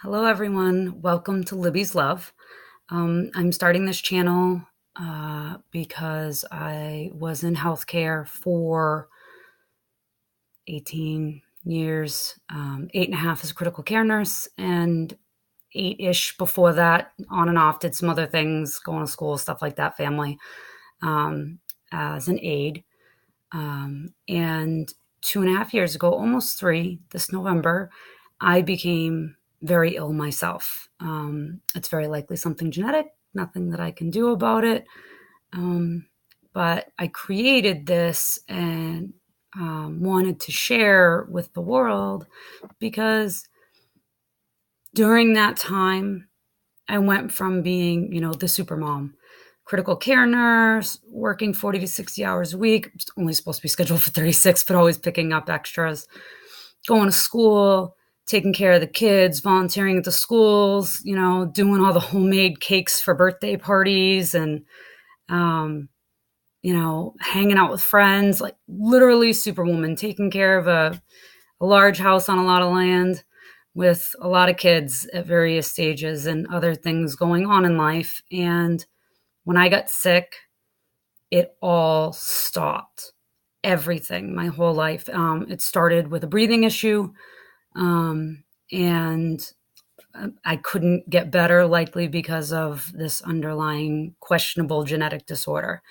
Hello, everyone. Welcome to Libby's Love. I'm starting this channel because I was in healthcare for 18 years, 8.5 as a critical care nurse, and 8-ish before that, on and off, did some other things, going to school, stuff like that, family, as an aide. And 2.5 years ago, almost 3, this November, I became very ill myself. It's very likely something genetic, nothing that I can do about it. But I created this and wanted to share with the world because during that time, I went from being, the super mom, critical care nurse, working 40 to 60 hours a week, only supposed to be scheduled for 36, but always picking up extras, going to school, taking care of the kids, volunteering at the schools, doing all the homemade cakes for birthday parties and, hanging out with friends, like literally superwoman, taking care of a large house on a lot of land with a lot of kids at various stages and other things going on in life. And when I got sick, it all stopped. Everything, my whole life. It started with a breathing issue, and I couldn't get better, likely because of this underlying questionable genetic disorder.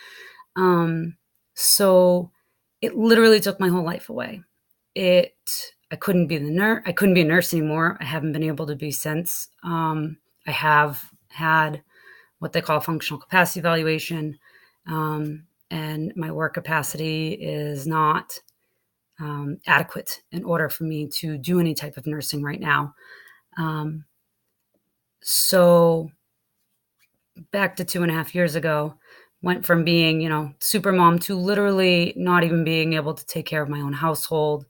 So it literally took my whole life away. I couldn't be the nurse. I couldn't be a nurse anymore. I haven't been able to be since. I have had what they call functional capacity evaluation, and my work capacity is not adequate in order for me to do any type of nursing right now. So back to 2.5 years ago, went from being, super mom to literally not even being able to take care of my own household,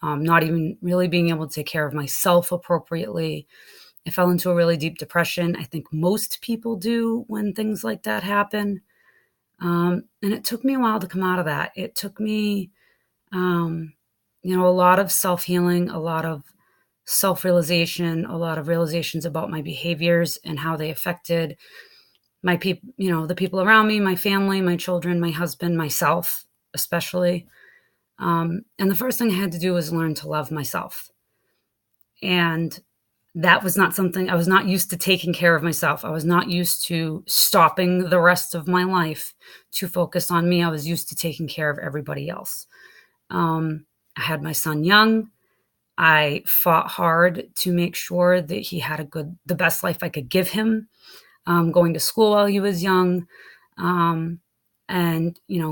not even really being able to take care of myself appropriately. I fell into a really deep depression. I think most people do when things like that happen. And it took me a while to come out of that. It took me, a lot of self-healing, a lot of self-realization, a lot of realizations about my behaviors and how they affected my people, the people around me, my family, my children, my husband, myself, especially. And the first thing I had to do was learn to love myself. And that was not something I was not used to, taking care of myself. I was not used to stopping the rest of my life to focus on me. I was used to taking care of everybody else. I had my son young. I fought hard to make sure that he had the best life I could give him, going to school while he was young, and,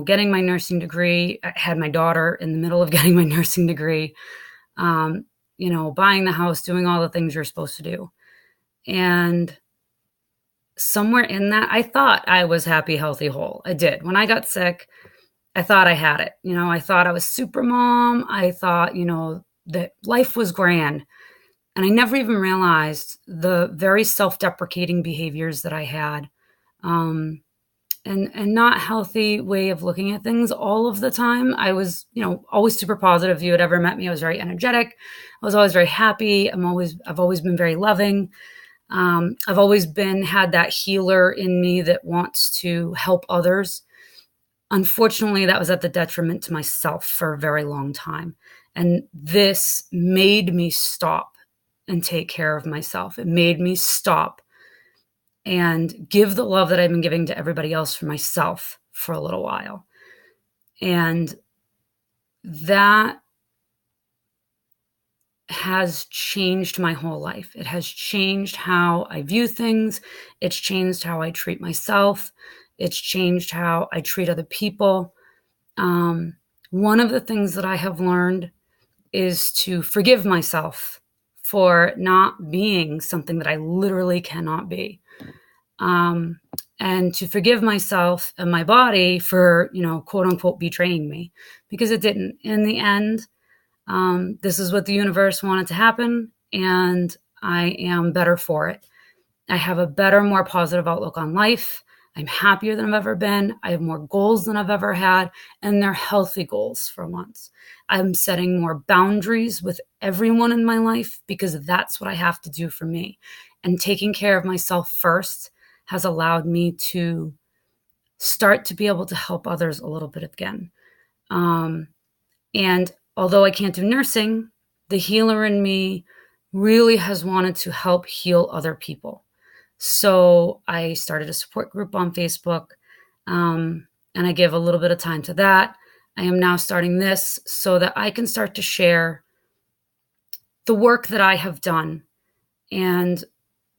getting my nursing degree. I had my daughter in the middle of getting my nursing degree, buying the house, doing all the things you're supposed to do. And somewhere in that, I thought I was happy, healthy, whole. I did. When I got sick, I thought I had it. I thought I was super mom. I thought, that life was grand. And I never even realized the very self-deprecating behaviors that I had, and not healthy way of looking at things all of the time. I was, always super positive. If you had ever met me, I was very energetic. I was always very happy. I've always been very loving. I've always had that healer in me that wants to help others. Unfortunately, that was at the detriment to myself for a very long time. And this made me stop and take care of myself. It made me stop and give the love that I've been giving to everybody else for myself for a little while. And that has changed my whole life. It has changed how I view things. It's changed how I treat myself. It's changed how I treat other people. One of the things that I have learned is to forgive myself for not being something that I literally cannot be. And to forgive myself and my body for, quote unquote, betraying me, because it didn't. In the end, this is what the universe wanted to happen, and I am better for it. I have a better, more positive outlook on life. I'm happier than I've ever been. I have more goals than I've ever had, and they're healthy goals for once. I'm setting more boundaries with everyone in my life because that's what I have to do for me. And taking care of myself first has allowed me to start to be able to help others a little bit again. And although I can't do nursing, the healer in me really has wanted to help heal other people. So I started a support group on Facebook, and I give a little bit of time to that. I am now starting this so that I can start to share the work that I have done and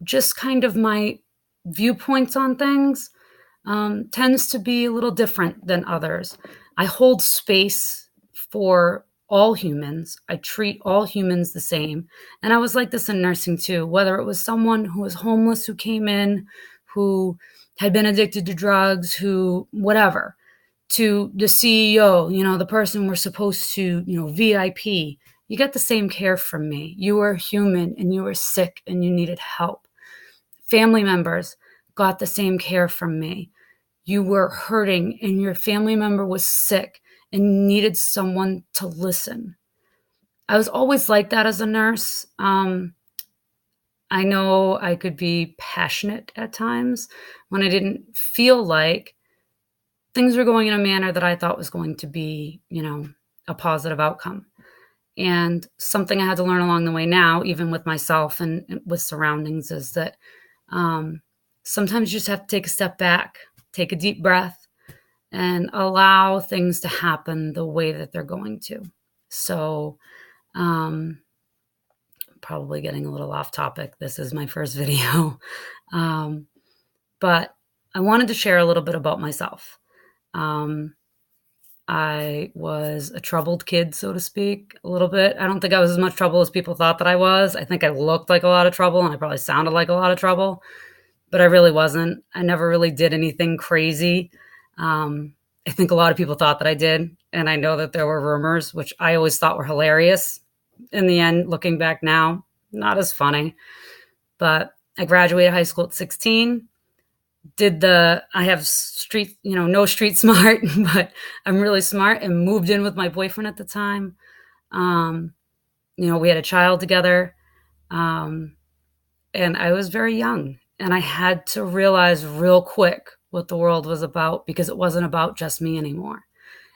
just kind of my viewpoints on things tends to be a little different than others. I hold space for all humans. I treat all humans the same. And I was like this in nursing too, whether it was someone who was homeless who came in, who had been addicted to drugs, who whatever, to the CEO, the person we're supposed to, VIP. You get the same care from me. You were human and you were sick and you needed help. Family members got the same care from me. You were hurting and your family member was sick and needed someone to listen. I was always like that as a nurse. I know I could be passionate at times when I didn't feel like things were going in a manner that I thought was going to be, a positive outcome. And something I had to learn along the way now, even with myself and with surroundings, is that sometimes you just have to take a step back, take a deep breath, and allow things to happen the way that they're going to. So, probably getting a little off topic. This is my first video. But I wanted to share a little bit about myself. I was a troubled kid, so to speak, a little bit. I don't think I was as much trouble as people thought that I was. I think I looked like a lot of trouble and I probably sounded like a lot of trouble, but I really wasn't. I never really did anything crazy. I think a lot of people thought that I did. And I know that there were rumors, which I always thought were hilarious. In the end, looking back now, not as funny. But I graduated high school at 16. I have no street smart, but I'm really smart, and moved in with my boyfriend at the time. We had a child together. And I was very young, and I had to realize real quick what the world was about because it wasn't about just me anymore.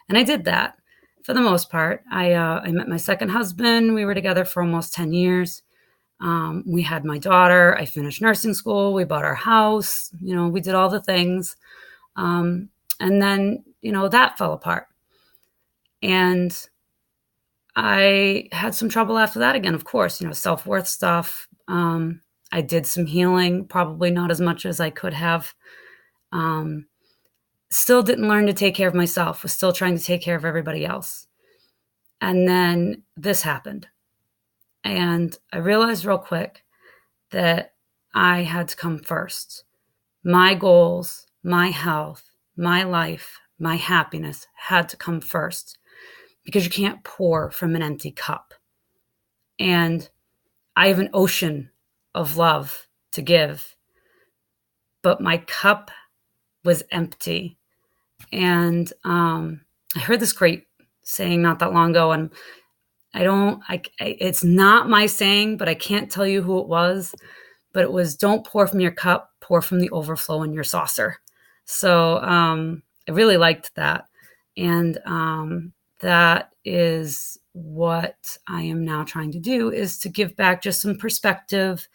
And I did that for the most part. I met my second husband. We were together for almost 10 years. We had my daughter. I finished nursing school. We bought our house. We did all the things. And then, that fell apart. And I had some trouble after that again, of course, self-worth stuff. I did some healing, probably not as much as I could have. Still didn't learn to take care of myself, was still trying to take care of everybody else. And then this happened. And I realized real quick that I had to come first. My goals, my health, my life, my happiness had to come first because you can't pour from an empty cup. And I have an ocean of love to give, but my cup was empty. And I heard this great saying not that long ago, and it's not my saying, but I can't tell you who it was, but it was, don't pour from your cup, pour from the overflow in your saucer. So I really liked that. And that is what I am now trying to do, is to give back just some perspective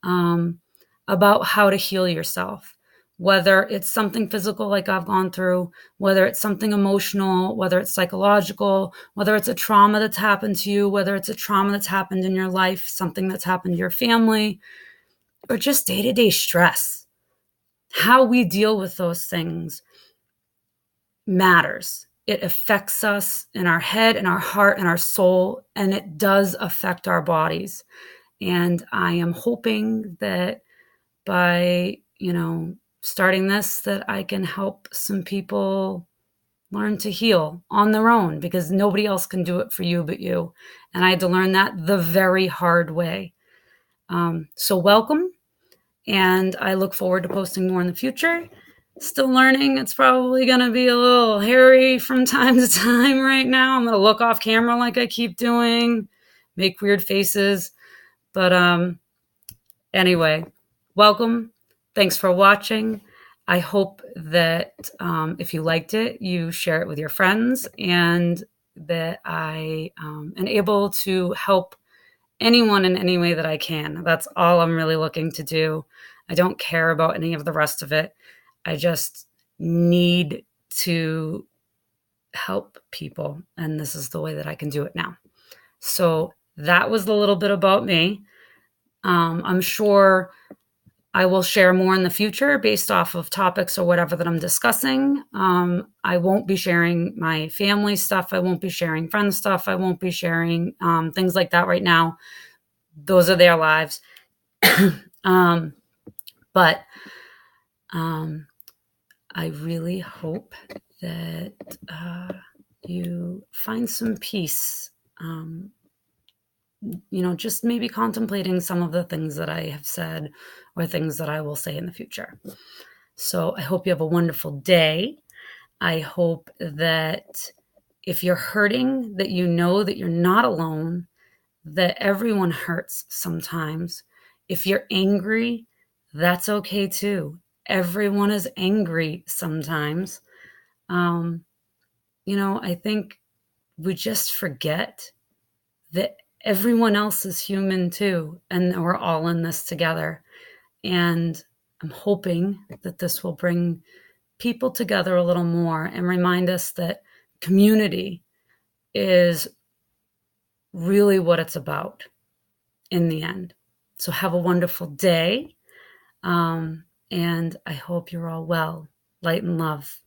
about how to heal yourself, whether it's something physical like I've gone through, whether it's something emotional, whether it's psychological, whether it's a trauma that's happened to you, whether it's a trauma that's happened in your life, something that's happened to your family, or just day-to-day stress. How we deal with those things matters. It affects us in our head, in our heart, in our soul, and it does affect our bodies. And I am hoping that by, starting this, that I can help some people learn to heal on their own, because nobody else can do it for you but you. And I had to learn that the very hard way. So welcome. And I look forward to posting more in the future. Still learning. It's probably going to be a little hairy from time to time right now. I'm going to look off camera like I keep doing, make weird faces. But anyway, welcome. Thanks for watching. I hope that if you liked it, you share it with your friends, and that I am able to help anyone in any way that I can. That's all I'm really looking to do. I don't care about any of the rest of it. I just need to help people, and this is the way that I can do it now. So that was a little bit about me. I'm sure I will share more in the future based off of topics or whatever that I'm discussing. I won't be sharing my family stuff. I won't be sharing friend stuff. I won't be sharing things like that right now. Those are their lives. But I really hope that you find some peace, just maybe contemplating some of the things that I have said or things that I will say in the future. So I hope you have a wonderful day. I hope that if you're hurting, that you know that you're not alone, that everyone hurts sometimes. If you're angry, that's okay too. Everyone is angry sometimes. I think we just forget that everyone else is human too, and we're all in this together. And I'm hoping that this will bring people together a little more and remind us that community is really what it's about in the end. So have a wonderful day. And I hope you're all well. Light and love.